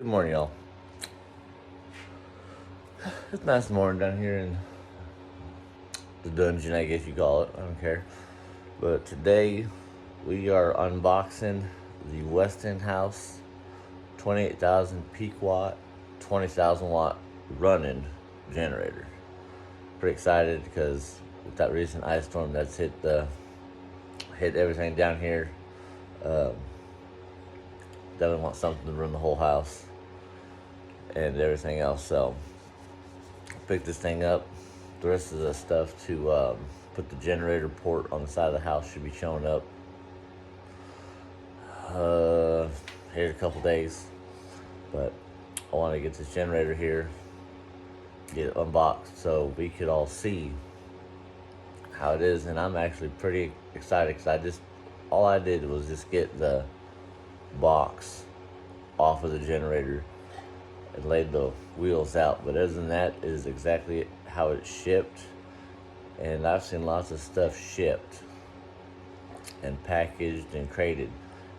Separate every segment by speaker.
Speaker 1: Good morning, y'all. It's a nice morning down here in the dungeon, I guess you call it. I don't care. But today we are unboxing the Westinghouse 28,000 peak watt, 20,000 watt running generator. Pretty excited because with that recent ice storm that's hit everything down here, definitely want something to run the whole house and everything else. So pick this thing up. The rest of the stuff to put the generator port on the side of the house should be showing up here in a couple days. But I want to get this generator here, get it unboxed so we could all see how it is. And I'm actually pretty excited because all I did was just get the box off of the generator and laid the wheels out. But other than that, it is exactly how it's shipped. And I've seen lots of stuff shipped and packaged and crated.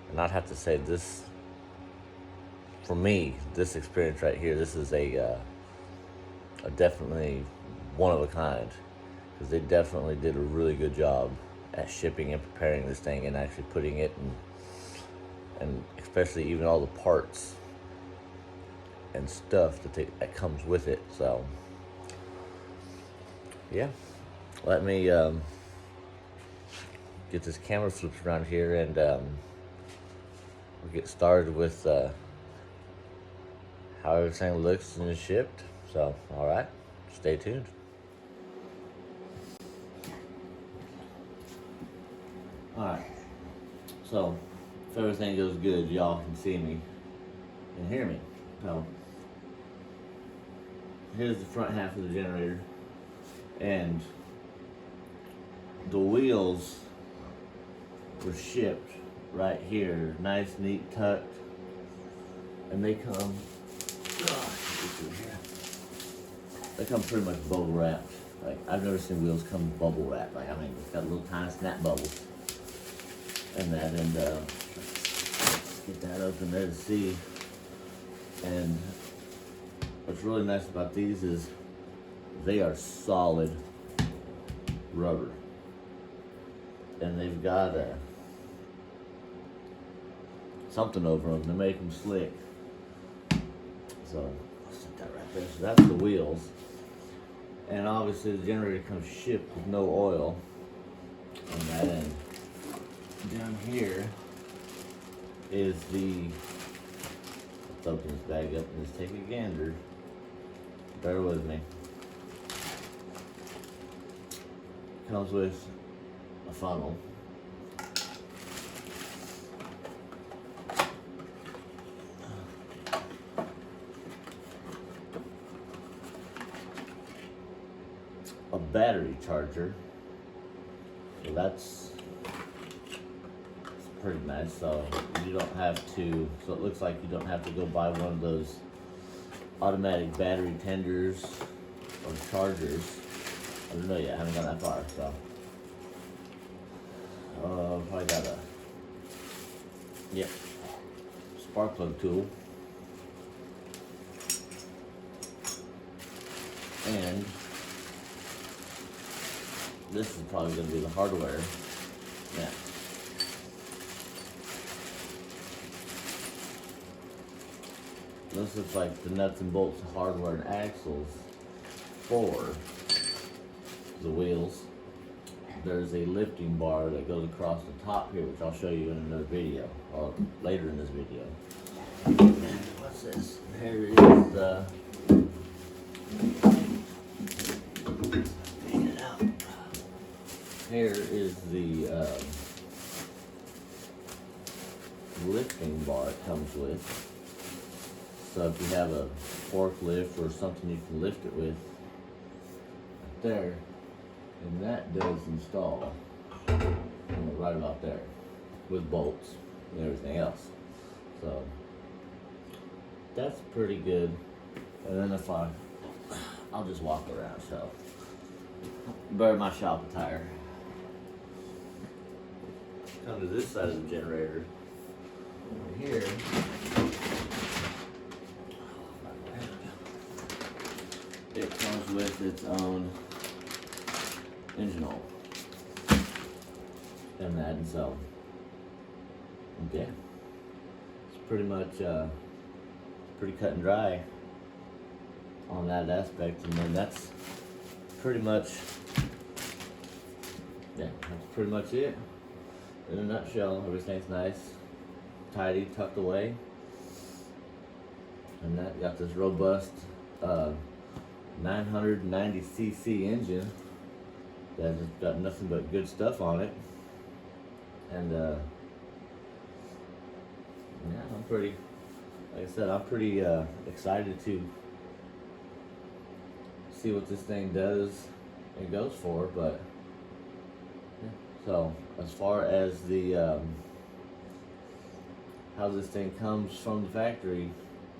Speaker 1: And I'd have to say this, for me, this experience right here, this is a definitely one of a kind. Because they definitely did a really good job at shipping and preparing this thing and actually putting it and especially even all the parts and stuff that comes with it. So yeah, let me get this camera flipped around here and we'll get started with how everything looks and is shipped. So all right, stay tuned. All right, so if everything goes good, y'all can see me and hear me. So here's the front half of the generator, and the wheels were shipped right here, nice, neat, tucked, and they come. They come pretty much bubble wrapped. Like, I've never seen wheels come bubble wrapped. Like, I mean, it's got little tiny snap bubbles and that, and let's get that open there to see. And what's really nice about these is they are solid rubber, and they've got something over them to make them slick. So I'll set that right there. So that's the wheels, and obviously the generator comes shipped with no oil on that end. Down here is let's open this bag up and just take a gander. Bear with me. Comes with a funnel. A battery charger. So that's pretty nice. So you don't have to, so it looks like you don't have to go buy one of those automatic battery tenders or chargers. I don't know yet, I haven't gone that far, so probably got spark plug tool, and this is probably going to be the hardware. Yeah. This looks like the nuts and bolts, hardware, and axles for the wheels. There's a lifting bar that goes across the top here, which I'll show you in another video, or later in this video. And what's this? Here is the, hang it out. Here is the lifting bar it comes with. So if you have a forklift or something you can lift it with, right there, and that does install right about there with bolts and everything else. So that's pretty good. And then if I'll just walk around, so bear my shop attire. Come to this side of the generator. Over here it comes with its own engine oil. And that, and so, okay. It's pretty much, pretty cut and dry on that aspect, and then that's pretty much, yeah, that's pretty much it. In a nutshell, everything's nice, tidy, tucked away, and that got this robust 990cc engine that has got nothing but good stuff on it, and yeah, I'm pretty, like I said, I'm pretty excited to see what this thing does and goes for, but yeah. So as far as the how this thing comes from the factory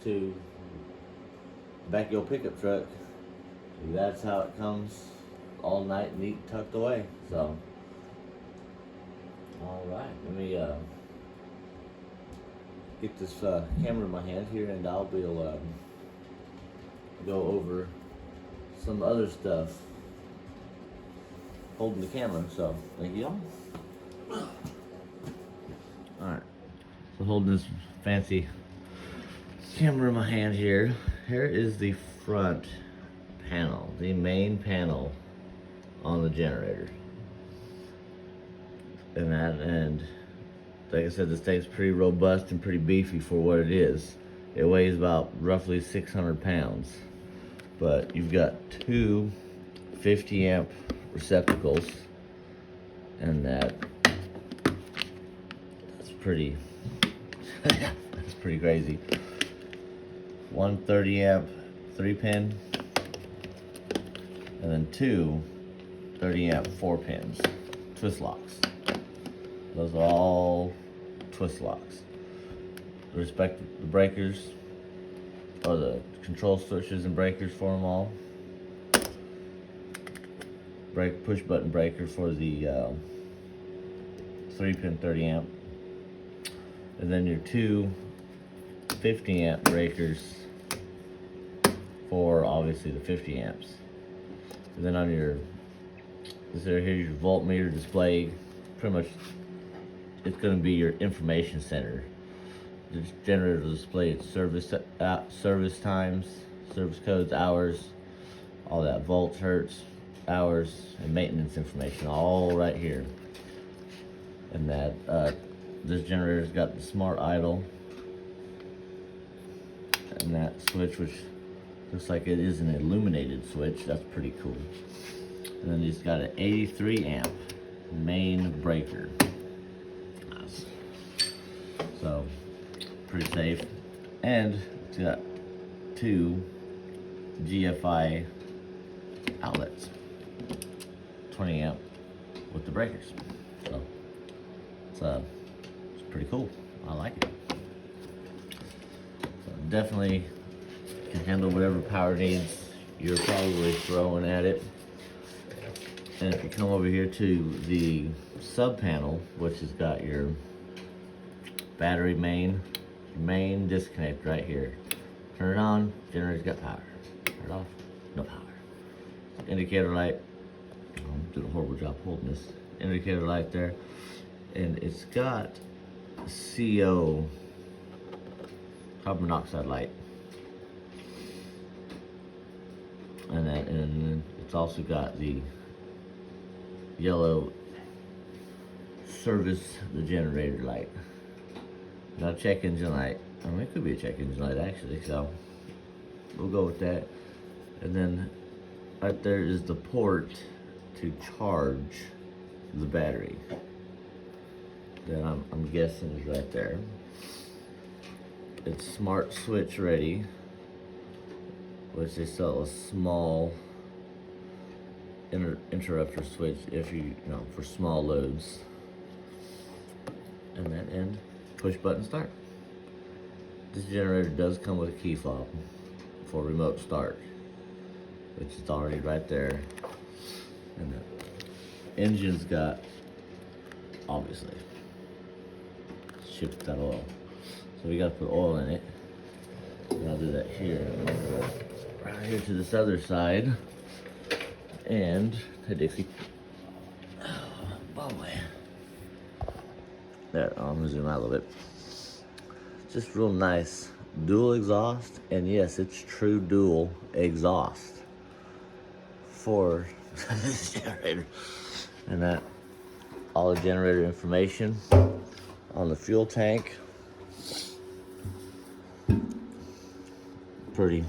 Speaker 1: to the back of your pickup truck, that's how it comes, all night, neat, tucked away. So all right, let me get this camera in my hand here, and I'll be go over some other stuff holding the camera. So thank you all. Alright, so holding this fancy camera in my hand here. Here is the front panel, the main panel on the generator. And like I said, this thing's pretty robust and pretty beefy for what it is. It weighs about roughly 600 pounds. But you've got two 50 amp receptacles, and that's pretty that's pretty crazy. One 30 amp 3-pin, and then two 30 amp 4-pins twist locks. Those are all twist locks. The breakers, or the control switches and breakers for them all. Push button breaker for the 3-pin 30 amp. And then your two 50 amp breakers for obviously the 50 amps. And then on your, here's your voltmeter display. Pretty much it's going to be your information center. The generator will display its service times, service codes, hours, all that, volts, hertz, hours, and maintenance information, all right here. And that this generator's got the smart idle, and that switch, which looks like it is an illuminated switch. That's pretty cool. And then it's got an 83 amp main breaker. Nice. So pretty safe. And it's got two GFI outlets, 20 amp with the breakers. So it's pretty cool. I like it. So definitely can handle whatever power needs you're probably throwing at it. And if you come over here to the sub panel, which has got your battery main disconnect right here. Turn it on, generator's got power. Turn it off, no power. Indicator light, I'm doing a horrible job holding this. Indicator light there. And it's got CO, carbon monoxide light. And then it's also got the yellow service the generator light. Not check engine light. I mean, it could be a check engine light actually, so we'll go with that. And then right there is the port to charge the battery. That I'm guessing is right there. It's smart switch ready, which they sell a small interrupter switch if you know, for small loads. And that end, push button start. This generator does come with a key fob for remote start, which is already right there. And the engine's got, obviously, shipped that oil. So we gotta put oil in it. I'll do that here. Right here to this other side. And, hey Dixie. Oh boy. There, I'm gonna zoom out a little bit. Just real nice. Dual exhaust, and yes, it's true dual exhaust for this generator. And that, all the generator information on the fuel tank. Pretty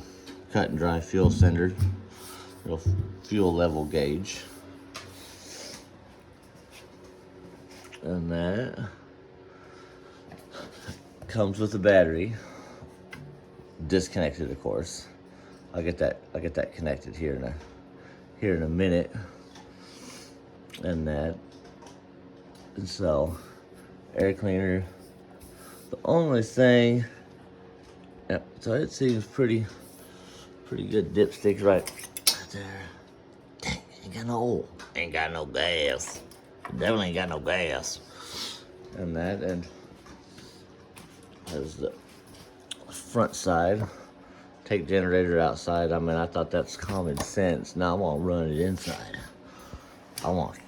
Speaker 1: cut and dry fuel sender, real fuel level gauge. And that comes with the battery, disconnected of course. I'll get that connected here in a minute. And that, and so air cleaner. The only thing, yeah, so it seems pretty good. Dipsticks right there. Dang, ain't got no gas. Definitely ain't got no gas. And that, and there's the front side. Take generator outside. I mean, I thought that's common sense. Now I'm gonna run it inside. I want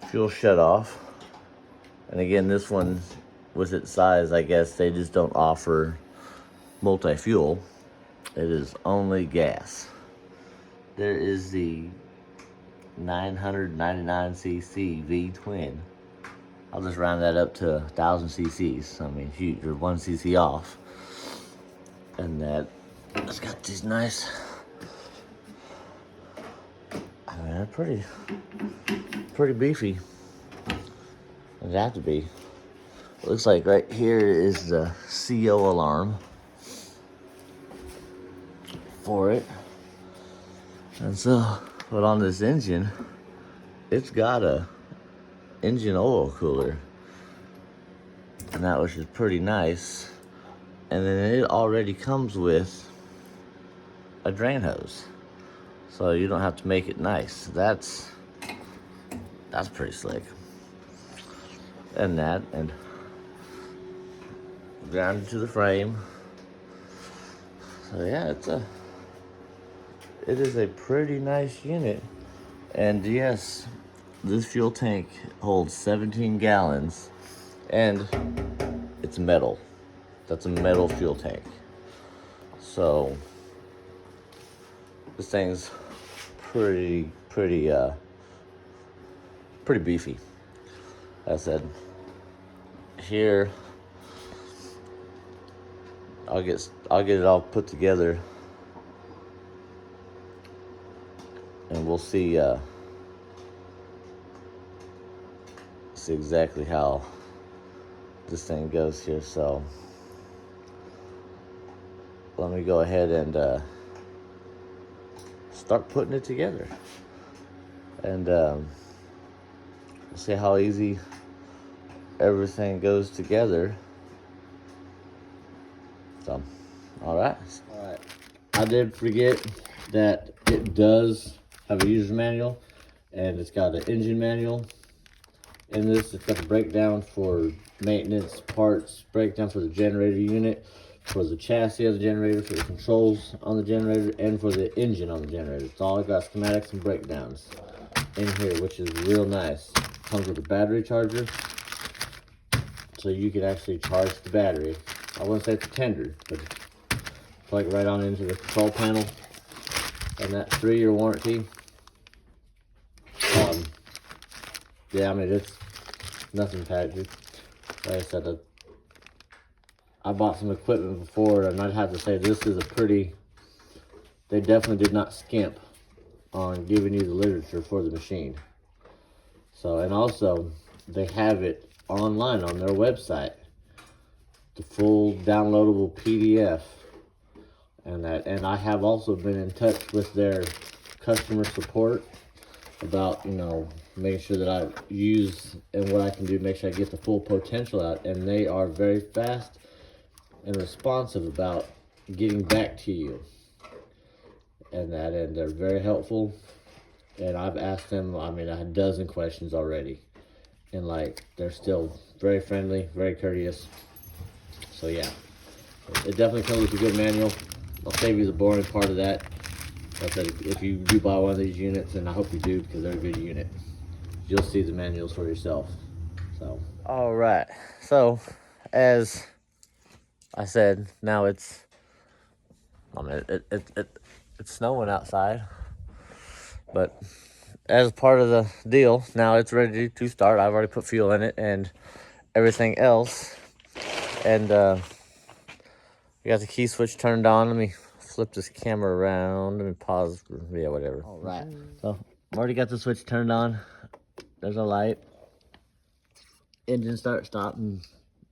Speaker 1: fuel shut off. And again, this one, with its size, I guess they just don't offer multi-fuel. It is only gas. There is the 999cc V-twin. I'll just round that up to 1,000 cc's. I mean, shoot, you're 1 cc off. And that, it's got these nice, I mean, they're pretty beefy. It'd have to be. It looks like right here is the CO alarm for it. And so, but on this engine, it's got a engine oil cooler. And that, which is pretty nice. And then it already comes with a drain hose. So you don't have to make it nice. That's pretty slick. And that, and grounded to the frame. So yeah, it is a pretty nice unit. And yes, this fuel tank holds 17 gallons, and it's metal. That's a metal fuel tank. So this thing's pretty beefy. I said, here, I'll get it all put together, and we'll see exactly how this thing goes here. So let me go ahead and start putting it together, and see how easy everything goes together. So, all right. I did forget that it does have a user manual, and it's got an engine manual in this. It's got a breakdown for maintenance, parts, breakdown for the generator unit, for the chassis of the generator, for the controls on the generator, and for the engine on the generator. It's all got schematics and breakdowns in here, which is real nice. Comes with a battery charger, so you can actually charge the battery. I wouldn't say it's a tender, but plug it right on into the control panel. And that 3-year warranty. Yeah, I mean, it's nothing patented. Like I said, I bought some equipment before, and I'd have to say this is they definitely did not skimp on giving you the literature for the machine. So, and also, they have it online on their website, the full downloadable PDF, and I have also been in touch with their customer support about, making sure that I use and what I can do to make sure I get the full potential out, and they are very fast and responsive about getting back to you, and they're very helpful. And I've asked them, a dozen questions already. And they're still very friendly, very courteous. So yeah, it definitely comes with a good manual. I'll save you the boring part of that. Like I said, if you do buy one of these units, and I hope you do because they're a good unit, you'll see the manuals for yourself. So, all right. So, as I said, now it's snowing outside, but as part of the deal, now it's ready to start. I've already put fuel in it and everything else, and we got the key switch turned on. Let me flip this camera around. Let me pause. Yeah, whatever. All right. So I've already got the switch turned on. There's a light. Engine start, stop, and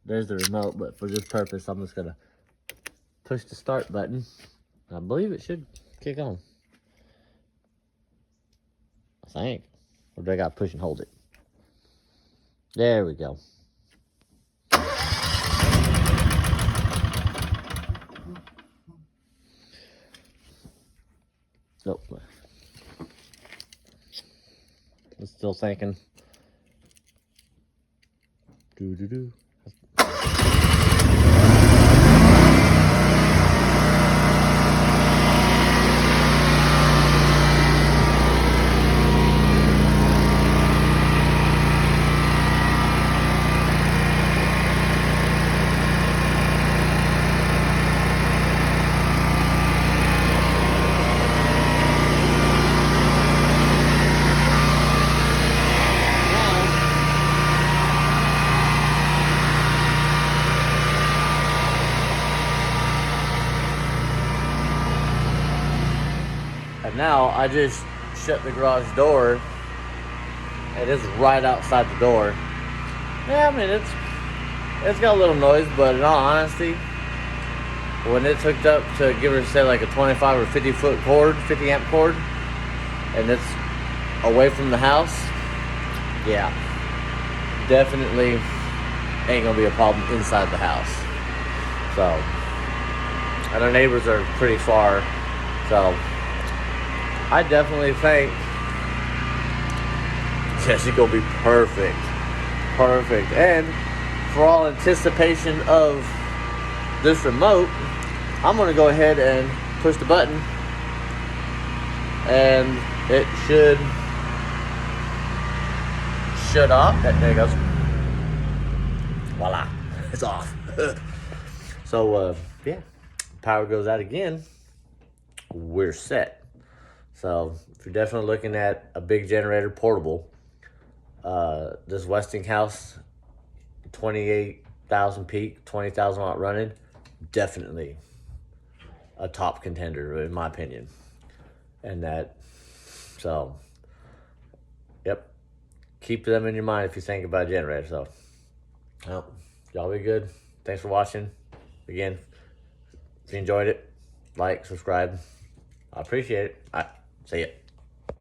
Speaker 1: there's the remote. But for this purpose, I'm just gonna push the start button. I believe it should kick on. I think. Or do I gotta push and hold it? There we go. Nope. It's still thinking. Do. And now I just shut the garage door. It is right outside the door. Yeah, I mean it's got a little noise, but in all honesty, when it's hooked up to, give it, say, like a 25 or 50 foot cord, 50 amp cord, and it's away from the house, yeah, definitely ain't gonna be a problem inside the house. So, and our neighbors are pretty far, so I definitely think yes, it's gonna be perfect. And for all anticipation of this remote, I'm gonna go ahead and push the button, and it should shut off. There it goes. Voila, it's off. So yeah, power goes out again, we're set. So if you're definitely looking at a big generator, portable, this Westinghouse 28,000 peak, 20,000 watt running, definitely a top contender in my opinion. And that, so, yep, keep them in your mind if you think about a generator. So, well, y'all be good. Thanks for watching. Again, if you enjoyed it, like, subscribe. I appreciate it. All right, see ya.